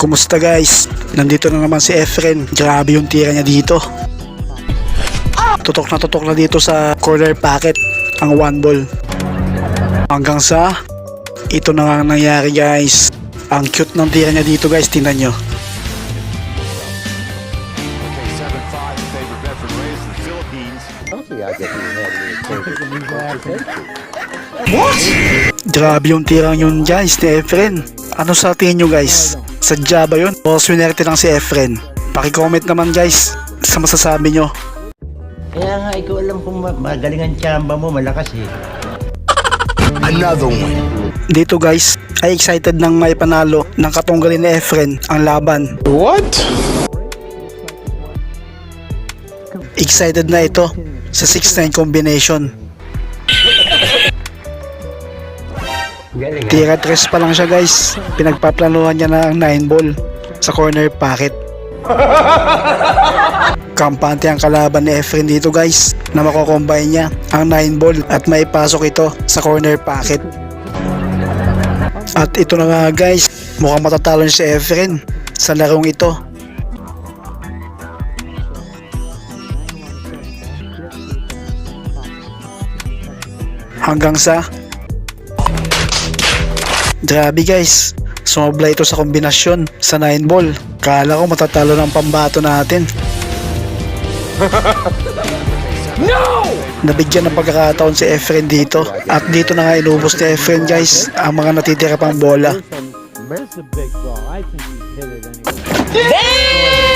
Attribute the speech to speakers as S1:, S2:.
S1: Kumusta guys? Nandito na naman si Efren. Grabe yung tira niya dito. Tutok na dito sa corner pocket ang one ball. Hanggang sa ito na nga nangyari guys. Ang cute ng tira niya dito guys. Tingnan nyo. What? Grabe yung tirang yun guys ni Efren. Ano sa tingin nyo guys? Sadya ba yun? O swinerte lang si Efren? Paki-comment naman guys sa masasabi nyo.
S2: Kaya nga ikaw alam kung magaling ang tsamba mo, malakas eh.
S3: Another one.
S1: Dito guys ay excited nang may panalo ng katunggalin ni Efren ang laban.
S3: What?
S1: Excited na ito sa 6-9 combination.
S2: Galing ha?
S1: Tira 3 pa lang siya guys. Pinagpaplanuhan niya na ang 9 ball sa corner pocket. Kampante ang kalaban ni Efren dito guys na makocombine niya ang 9 ball at maipasok ito sa corner pocket. At ito na nga guys, mukhang matatalo si Efren sa larong ito. Hanggang sa grabe guys, sumabla ito sa kombinasyon sa 9 ball. Kala ko matatalo ng pambato natin.
S3: No!
S1: Nabigyan ng pagkakataon si Efren dito. At dito na nga inubos ni Efren guys ang mga natitira pang bola.
S4: There's a big ball. I think he's hit it anyway.